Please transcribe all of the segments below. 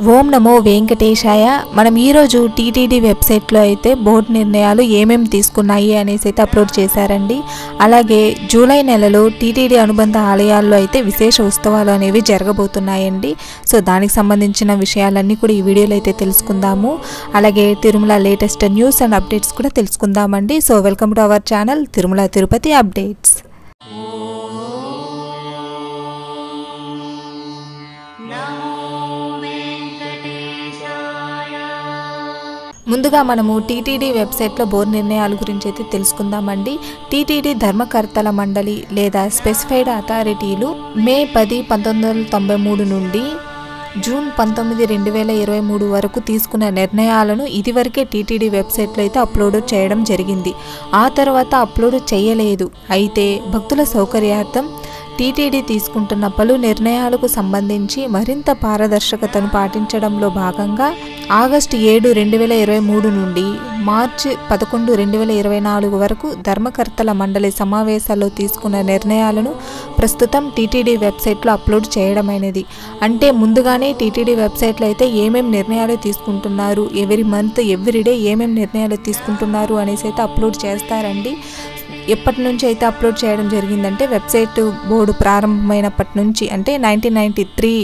ఓం నమో వెంకటేశాయ. మనం ఈరోజు టీటీడీ వెబ్సైట్లో అయితే బోర్డు నిర్ణయాలు ఏమేమి తీసుకున్నాయి అనేసి అయితే అప్లోడ్ చేశారండి. అలాగే జూలై నెలలో టీటీడీ అనుబంధ ఆలయాల్లో అయితే విశేష ఉత్సవాలు అనేవి జరగబోతున్నాయండి. సో దానికి సంబంధించిన విషయాలన్నీ కూడా ఈ వీడియోలో అయితే తెలుసుకుందాము. అలాగే Tirumala latest news and updates కూడా తెలుసుకుందామండి. So welcome to our channel Tirumala Tirupati updates. ముందుగా మనము టీటీడీ వెబ్సైట్లో బోర్డు నిర్ణయాల గురించి అయితే తెలుసుకుందామండి. టీటీడీ ధర్మకర్తల మండలి లేదా స్పెసిఫైడ్ అథారిటీలు మే 10, 1993 నుండి జూన్ 19, 2023 వరకు తీసుకున్న నిర్ణయాలను ఇదివరకే టీటీడీ వెబ్సైట్లో అయితే అప్లోడ్ చేయడం జరిగింది. ఆ తర్వాత అప్లోడ్ చేయలేదు. అయితే భక్తుల సౌకర్యార్థం టీటీడీ తీసుకుంటున్న పలు నిర్ణయాలకు సంబంధించి మరింత పారదర్శకతను పాటించడంలో భాగంగా ఆగస్టు 7, 2023 నుండి మార్చి 11, 2024 వరకు ధర్మకర్తల మండలి సమావేశాల్లో తీసుకున్న నిర్ణయాలను ప్రస్తుతం టీటీడీ వెబ్సైట్లో అప్లోడ్ చేయడమైనది. అంటే ముందుగానే టీటీడీ వెబ్సైట్లో అయితే ఏమేమి నిర్ణయాలు తీసుకుంటున్నారు, ఎవ్రీ మంత్ ఎవ్రీడే ఏమేమి నిర్ణయాలు తీసుకుంటున్నారు అనేసి అయితే అప్లోడ్ చేస్తారండి. ఎప్పటి నుంచి అయితే అప్లోడ్ చేయడం జరిగిందంటే వెబ్సైట్ బోర్డు ప్రారంభమైనప్పటి నుంచి, అంటే 1993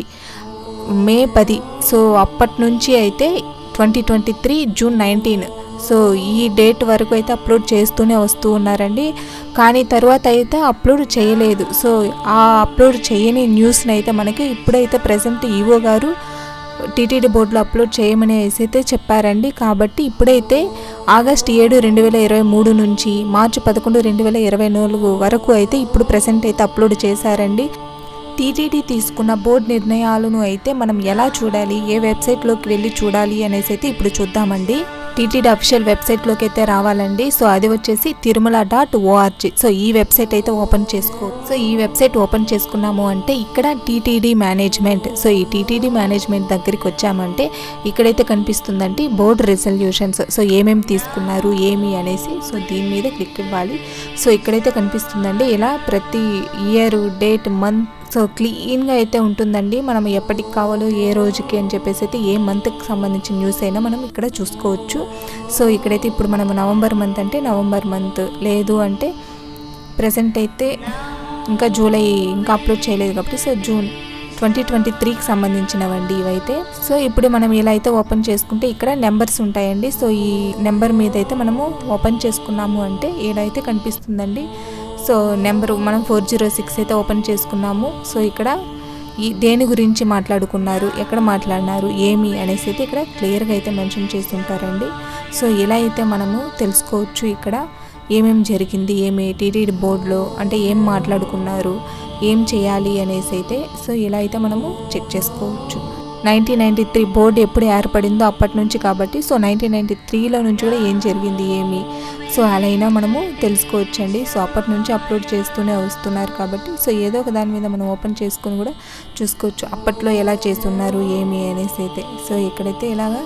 మే 10, సో అప్పటి నుంచి అయితే 2023 జూన్ 19, సో ఈ డేట్ వరకు అయితే అప్లోడ్ చేస్తూనే వస్తూ ఉన్నారండి. కానీ తర్వాత అయితే అప్లోడ్ చేయలేదు. సో ఆ అప్లోడ్ చేయని న్యూస్ని అయితే మనకి ఇప్పుడైతే ప్రజెంట్ ఈవో గారు టీటీడీ బోర్డులో అప్లోడ్ చేయమని అయితే చెప్పారండి. కాబట్టి ఇప్పుడైతే ఆగస్టు 7, 2023 నుంచి మార్చి 11, 2024 వరకు అయితే ఇప్పుడు ప్రెసెంట్ అయితే అప్లోడ్ చేశారండి. టీటీడీ తీసుకున్న బోర్డు నిర్ణయాలను అయితే మనం ఎలా చూడాలి, ఏ వెబ్సైట్లోకి వెళ్ళి చూడాలి అనేసి అయితే ఇప్పుడు చూద్దామండి. టీటీడీ అఫీషియల్ వెబ్సైట్లోకి అయితే రావాలండి. సో అది వచ్చేసి tirumala.org. సో ఈ వెబ్సైట్ అయితే ఓపెన్ చేసుకో. సో ఈ వెబ్సైట్ ఓపెన్ చేసుకున్నాము అంటే ఇక్కడ టీటీడీ మేనేజ్మెంట్, సో ఈ టీటీడీ మేనేజ్మెంట్ దగ్గరికి వచ్చామంటే ఇక్కడైతే కనిపిస్తుందండి బోర్డు రెజల్యూషన్స్. సో ఏమేమి తీసుకున్నారు ఏమి అనేసి, సో దీని మీద క్లిక్ ఇవ్వాలి. సో ఇక్కడైతే కనిపిస్తుందండి ఇలా ప్రతి ఇయర్, డేట్, మంత్, సో క్లీన్గా అయితే ఉంటుందండి. మనం ఎప్పటికి కావాలో ఏ రోజుకి అని చెప్పేసి అయితే ఏ మంత్కి సంబంధించిన న్యూస్ అయినా మనం ఇక్కడ చూసుకోవచ్చు. సో ఇక్కడైతే ఇప్పుడు మనం నవంబర్ మంత్ అంటే నవంబర్ మంత్, లేదు అంటే ప్రజెంట్ అయితే ఇంకా జూలై ఇంకా అప్లోడ్ చేయలేదు కాబట్టి సో జూన్ 2023కి సంబంధించినవండి ఇవైతే. సో ఇప్పుడు మనం ఇలా అయితే ఓపెన్ చేసుకుంటే ఇక్కడ నెంబర్స్ ఉంటాయండి. సో ఈ నెంబర్ మీద అయితే మనము ఓపెన్ చేసుకున్నాము అంటే ఏడైతే కనిపిస్తుందండి. సో నెంబరు మనం 406 అయితే ఓపెన్ చేసుకున్నాము. సో ఇక్కడ ఈ దేని గురించి మాట్లాడుకున్నారు, ఎక్కడ మాట్లాడినారు, ఏమి అనేసి అయితే ఇక్కడ క్లియర్గా అయితే మెన్షన్ చేస్తుంటారండి. సో ఇలా అయితే మనము తెలుసుకోవచ్చు ఇక్కడ ఏమేమి జరిగింది, ఏమి టీటీడీ బోర్డులో అంటే ఏం మాట్లాడుకున్నారు, ఏం చేయాలి అనేసి అయితే. సో ఇలా అయితే మనము చెక్ చేసుకోవచ్చు. 1993 బోర్డు ఎప్పుడు ఏర్పడిందో అప్పటి నుంచి కాబట్టి సో 1993లో నుంచి కూడా ఏం జరిగింది ఏమి, సో అలా అయినా మనము తెలుసుకోవచ్చండి. సో అప్పటి నుంచి అప్లోడ్ చేస్తూనే వస్తున్నారు కాబట్టి సో ఏదో ఒక దాని మీద మనం ఓపెన్ చేసుకొని కూడా చూసుకోవచ్చు అప్పట్లో ఎలా చేస్తున్నారు ఏమి అనేసి అయితే. సో ఇక్కడైతే ఇలాగా,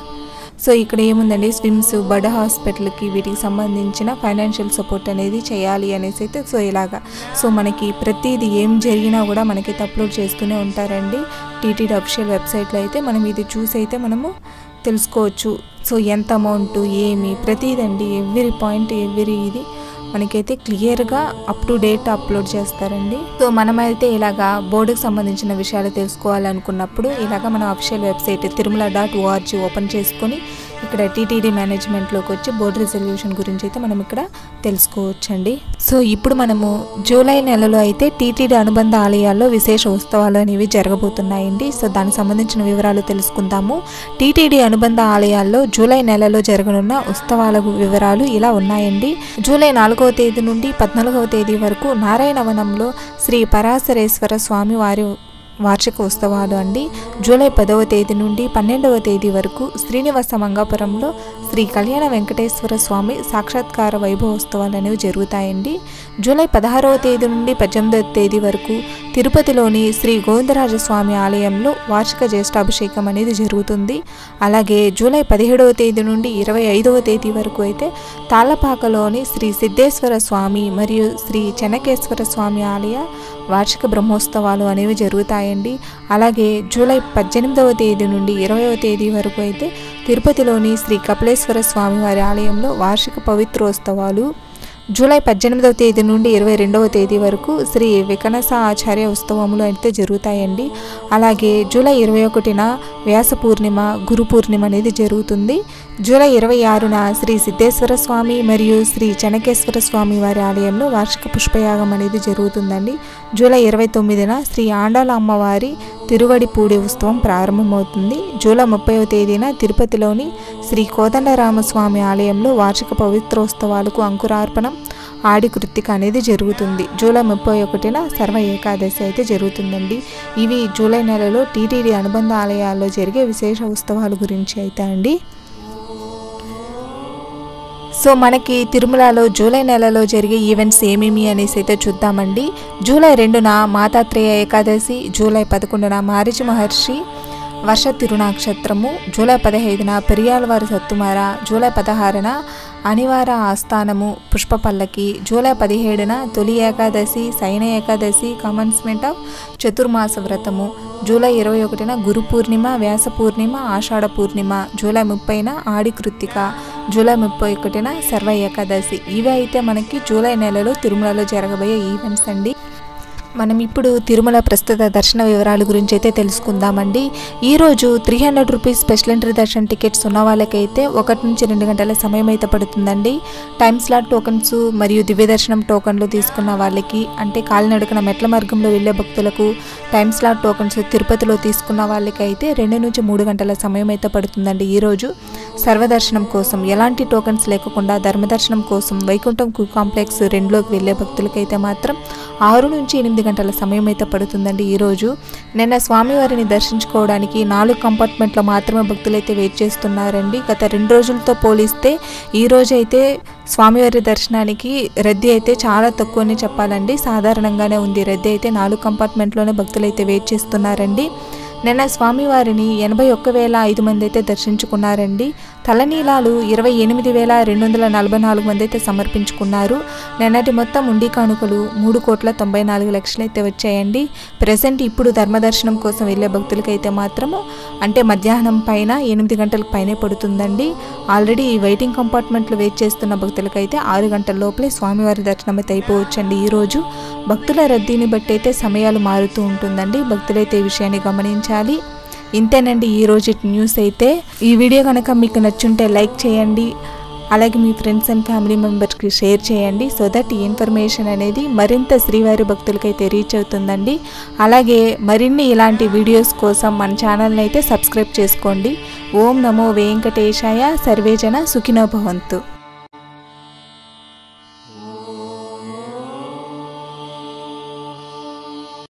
సో ఇక్కడ ఏముందండి స్విమ్స్, బడ్ హాస్పిటల్కి వీటికి సంబంధించిన ఫైనాన్షియల్ సపోర్ట్ అనేది చేయాలి అనేసి అయితే. సో ఇలాగా సో మనకి ప్రతిదీ ఏం జరిగినా కూడా మనకైతే అప్లోడ్ చేస్తూనే ఉంటారండి టీటీడీ అఫీషియల్ వెబ్సైట్లో అయితే. మనం ఇది చూసి అయితే మనము తెలుసుకోవచ్చు. సో ఎంత అమౌంట్ ఏమి ప్రతిదండి, ఎవ్రీ పాయింట్, ఎవ్రీ ఇది మనకైతే క్లియర్గా అప్ టు డేట్ అప్లోడ్ చేస్తారండి. సో మనమైతే ఇలాగా బోర్డుకి సంబంధించిన విషయాలు తెలుసుకోవాలనుకున్నప్పుడు ఇలాగా మనం అఫీషియల్ వెబ్సైట్ tirumala.org ఓపెన్ చేసుకొని ఇక్కడ టీటీడీ మేనేజ్మెంట్లోకి వచ్చి బోర్డు రిజల్యూషన్ గురించి అయితే మనం ఇక్కడ తెలుసుకోవచ్చండి. సో ఇప్పుడు మనము జూలై నెలలో అయితే టీటీడీ అనుబంధ ఆలయాల్లో విశేష ఉత్సవాలు అనేవి జరగబోతున్నాయండి. సో దానికి సంబంధించిన వివరాలు తెలుసుకుందాము. టీటీడీ అనుబంధ ఆలయాల్లో జూలై నెలలో జరగనున్న ఉత్సవాల వివరాలు ఇలా ఉన్నాయండి. జూలై 4వ తేదీ నుండి 14వ తేదీ వరకు నారాయణవనంలో శ్రీ పరాశరేశ్వర స్వామి వారి వార్షిక ఉత్సవాలు అండి. జూలై 10వ తేదీ నుండి 12వ తేదీ వరకు శ్రీనివాస మంగాపురంలో శ్రీ కళ్యాణ వెంకటేశ్వర స్వామి సాక్షాత్కార వైభవోత్సవాలు అనేవి జరుగుతాయండి. జూలై 16వ తేదీ నుండి 18వ తేదీ వరకు తిరుపతిలోని శ్రీ గోవిందరాజస్వామి ఆలయంలో వార్షిక జ్యేష్ఠాభిషేకం అనేది జరుగుతుంది. అలాగే జూలై 17వ తేదీ నుండి 25వ తేదీ వరకు అయితే తాళ్లపాకలోని శ్రీ సిద్ధేశ్వర స్వామి మరియు శ్రీ చెన్నకేశ్వర స్వామి ఆలయ వార్షిక బ్రహ్మోత్సవాలు అనేవి జరుగుతాయండి. అలాగే జూలై 18వ తేదీ నుండి 20వ తేదీ వరకు అయితే తిరుపతిలోని శ్రీ కపిలేశ్వర స్వామి వారి ఆలయంలో వార్షిక పవిత్రోత్సవాలు, జూలై 18వ తేదీ నుండి 22వ తేదీ వరకు శ్రీ వికనస ఆచార్య ఉత్సవములు అయితే జరుగుతాయండి. అలాగే జూలై 21న వ్యాస పూర్ణిమ, గురు పూర్ణిమ అనేది జరుగుతుంది. జూలై 26న శ్రీ సిద్ధేశ్వర స్వామి మరియు శ్రీ చెన్నకేశ్వర స్వామి వారి ఆలయంలో వార్షిక పుష్పయాగం అనేది జరుగుతుందండి. జూలై 29న శ్రీ ఆండాల అమ్మవారి తిరువడిపూడి ఉత్సవం ప్రారంభమవుతుంది. జూలై 30వ తేదీన తిరుపతిలోని శ్రీ కోదండరామస్వామి ఆలయంలో వార్షిక పవిత్రోత్సవాలకు అంకురార్పణం, ఆడి కృత్తిక అనేది జరుగుతుంది. జూలై 31న సర్వ ఏకాదశి అయితే జరుగుతుందండి. ఇవి జూలై నెలలో టీటీడీ అనుబంధ ఆలయాల్లో జరిగే విశేష ఉత్సవాల గురించి అయితే అండి. సో మనకి తిరుమలలో జూలై నెలలో జరిగే ఈవెంట్స్ ఏమేమి అనేసి అయితే చూద్దామండి. జూలై 2న మాతాత్రేయ ఏకాదశి, జూలై 11న మారిచి మహర్షి వర్ష తిరునక్షత్రము, జూలై 15న పెరియాళ్వారి సత్తుమార, జూలై 16న అనివార ఆస్థానము పుష్ప పల్లకి, జూలై 17న తొలి ఏకాదశి శయన ఏకాదశి కమన్స్మెంట్ ఆఫ్ చతుర్మాస వ్రతము, జూలై 21న గురు పూర్ణిమ, వ్యాస పూర్ణిమ, ఆషాఢ పూర్ణిమ, జూలై 30న ఆడి కృత్తిక, జూలై 31న సర్వ ఏకాదశి. ఇవి అయితే మనకి జూలై నెలలో తిరుమలలో జరగబోయే ఈవెంట్స్ అండి. మనం ఇప్పుడు తిరుమల ప్రస్తుత దర్శన వివరాల గురించి అయితే తెలుసుకుందామండి. ఈరోజు 300 రూపీస్ స్పెషల్ ఎంట్రీ దర్శన టికెట్స్ ఉన్న వాళ్ళకైతే 1 నుంచి 2 గంటల సమయం అయితే పడుతుందండి. టైమ్ స్లాట్ టోకన్స్ మరియు దివ్య దర్శనం టోకన్లు తీసుకున్న వాళ్ళకి, అంటే కాలినడకన మెట్ల మార్గంలో వెళ్ళే భక్తులకు టైమ్ స్లాట్ టోకన్స్ తిరుపతిలో తీసుకున్న వాళ్ళకి అయితే 2 నుంచి 3 గంటల సమయం అయితే పడుతుందండి. ఈరోజు సర్వదర్శనం కోసం ఎలాంటి టోకన్స్ లేకుండా ధర్మదర్శనం కోసం వైకుంఠం క్యూ కాంప్లెక్స్ 2లోకి వెళ్ళే భక్తులకైతే మాత్రం 6 నుంచి 8 గంటల సమయం అయితే పడుతుందండి. ఈరోజు నిన్న స్వామివారిని దర్శించుకోవడానికి 4 కంపార్ట్మెంట్లో మాత్రమే భక్తులైతే వెయిట్ చేస్తున్నారండి. గత 2 రోజులతో పోలిస్తే ఈ రోజు అయితే స్వామివారి దర్శనానికి రద్దీ అయితే చాలా తక్కువని చెప్పాలండి. సాధారణంగానే ఉంది రద్దీ అయితే. 4 కంపార్ట్మెంట్లోనే భక్తులైతే వెయిట్ చేస్తున్నారండి. నిన్న స్వామివారిని 81,005 మంది అయితే దర్శించుకున్నారండి. తలనీలాలు 28,244 మంది అయితే సమర్పించుకున్నారు. నిన్నటి మొత్తం ఉండి కానుకలు 3,94,00,000 అయితే వచ్చాయండి. ప్రజెంట్ ఇప్పుడు ధర్మదర్శనం కోసం వెళ్ళే భక్తులకైతే మాత్రము అంటే మధ్యాహ్నం పైన 8 గంటలకు పైనే పడుతుందండి. ఆల్రెడీ ఈ వెయిటింగ్ కంపార్ట్మెంట్లో వెయిట్ చేస్తున్న భక్తులకైతే 6 గంటల లోపలే స్వామివారి దర్శనం అయితే అయిపోవచ్చండి. ఈరోజు భక్తుల రద్దీని బట్టి అయితే సమయాలు మారుతూ ఉంటుందండి. భక్తులైతే ఈ విషయాన్ని గమనించాలి. ఇంతేనండి ఈ రోజు న్యూస్ అయితే. ఈ వీడియో కనుక మీకు నచ్చుంటే లైక్ చేయండి. అలాగే మీ ఫ్రెండ్స్ అండ్ ఫ్యామిలీ మెంబర్స్కి షేర్ చేయండి. సో దట్ ఈ ఇన్ఫర్మేషన్ అనేది మరింత శ్రీవారి భక్తులకైతే రీచ్ అవుతుందండి. అలాగే మరిన్ని ఇలాంటి వీడియోస్ కోసం మన ఛానల్ని అయితే సబ్స్క్రైబ్ చేసుకోండి. ఓం నమో వెంకటేశాయ. సర్వేజన సుఖినో భవంతు.